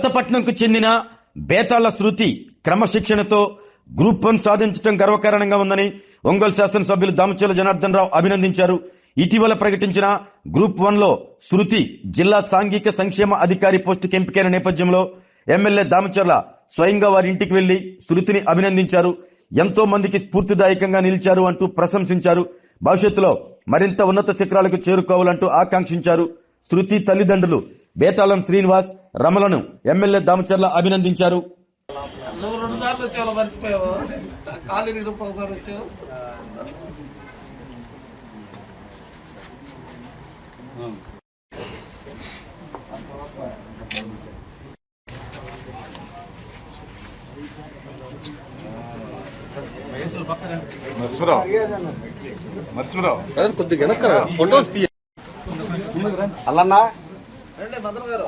కొత్తపట్నంకు చెందిన బేతాళ్ల శృతి క్రమశిక్షణతో గ్రూప్ 1 సాధించడం గర్వకారణంగా ఉందని ఒంగోలు శాసనసభ్యులు దామచర్ల జనార్దన్ రావు అభినందించారు. ఇటీవల ప్రకటించిన గ్రూప్ 1లో శృతి జిల్లా సాంఘిక సంక్షేమ అధికారి పోస్టుకు ఎంపికైన నేపథ్యంలో ఎమ్మెల్యే దామచర్ల స్వయంగా వారి ఇంటికి వెళ్లి శృతిని అభినందించారు. ఎంతో మందికి స్ఫూర్తిదాయకంగా నిలిచారు అంటూ ప్రశంసించారు. భవిష్యత్తులో మరింత ఉన్నత శిఖరాలకు చేరుకోవాలంటూ ఆకాంక్షించారు. శృతి తల్లిదండ్రులు బేతాళం శ్రీనివాస్, రమలను ఎమ్మెల్యే దామచర్ల అభినందించారు. నువ్వు 2 సార్లు వచ్చావు, మర్చిపోయావు. ఖాళీ గ్రూప్ ఒకసారి వచ్చావు. మర్చిపోరావు కొద్దిగా వెనక్కరా ఫొటోస్ తీయ అల్లన్నా రండి భద్ర గారు.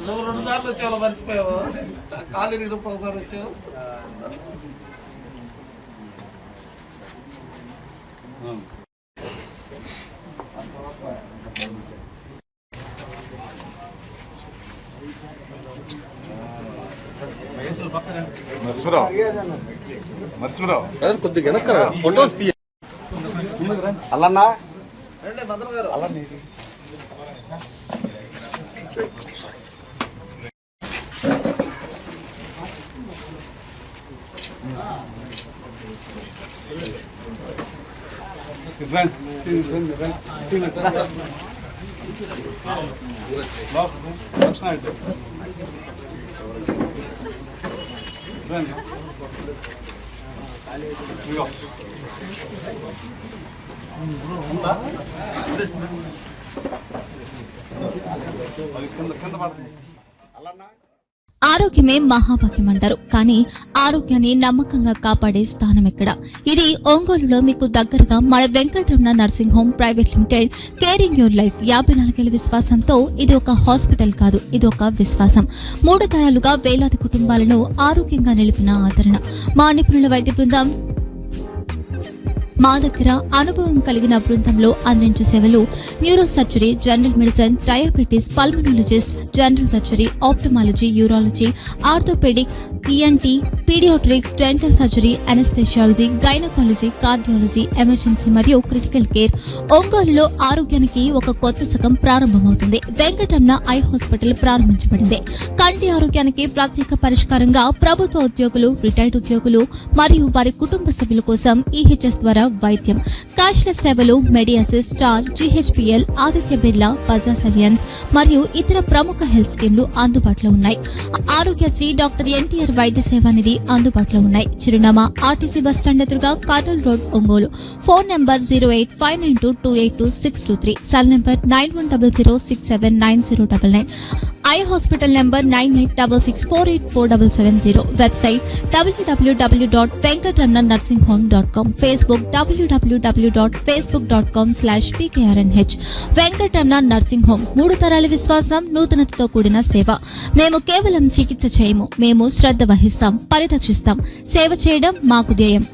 నువ్వు 2 సార్లు వచ్చావు, మర్చిపోయావు. ఖాళీ గ్రూప్ ఒకసారి వచ్చావు. మర్చిపోరావు కొద్దిగా వెనక్కరా ఫొటోస్ తీయ అల్లన్నా రండి భద్ర గారు. ఆరోగ్యమే మహాభాగ్యం అంటారు. కానీ ఆరోగ్యాన్ని నమ్మకంగా కాపాడే స్థానం ఎక్కడ? ఇది ఒంగోలులో మీకు దగ్గరగా మన Venkataramana nursing home private limited. Caring your life 54 ఏళ్ల విశ్వాసంతో ఇది ఒక హాస్పిటల్ కాదు, ఇది ఒక విశ్వాసం. 3 తరాలుగా వేలాది కుటుంబాలను ఆరోగ్యంగా నిలిపిన ఆదరణ. మా నిపుణుల వైద్య బృందం మా దగ్గర అనుభవం కలిగిన బృందంలో అందించే సేవలు neuro surgery, general medicine, diabetes, pulmonologist, general surgery, ophthalmology, urology, orthopaedic, ENT, paediatrics, dental surgery, anaesthesiology, gynaecology, cardiology, emergency మరియు క్రిటికల్ కేర్. ఒంగోలులో ఆరోగ్యానికి ఒక కొత్త శకం ప్రారంభమవుతుంది. వెంకటరమణ ఐ హాస్పిటల్ ప్రారంభించబడింది. కంటి ఆరోగ్యానికి ప్రత్యేక పరిష్కారంగా ప్రభుత్వ ఉద్యోగులు, రిటైర్డ్ ఉద్యోగులు మరియు వారి కుటుంబ సభ్యుల కోసం ఈహెచ్ఎస్ ద్వారా వైద్యం, క్యాష్లెస్ సేవలు, మెడియాసిస్, స్టార్, జీహెచ్పీఎల్, ఆదిత్య బిర్లా, బజాజ్ అలియన్స్ మరియు ఇతర ప్రముఖ హెల్త్ స్కీమ్లు అందుబాటులో ఉన్నాయి. ఆరోగ్యశ్రీ, డాక్టర్ ఎన్టీఆర్ వైద్య సేవా నిధి అందుబాటులో ఉన్నాయి. చిరునామా ఆర్టీసీ బస్టాండ్ ఎదురుగా, Kurnool road, Ongole. Phone number 08592282623, cell number 9100679099. Eye hospital number 9866484770. Website www.venkatramanarsinghome.com. Facebook www.facebook.com/pkrnh. Venkataramana nursing home. 3 తరాల విశ్వాసం, నూతనతతో కూడిన సేవ. మేము కేవలం చికిత్స చేయము, మేము శ్రద్ధ వహిస్తాం, పరిరక్షిస్తాం. సేవ చేయడం మాకు ధ్యేయం.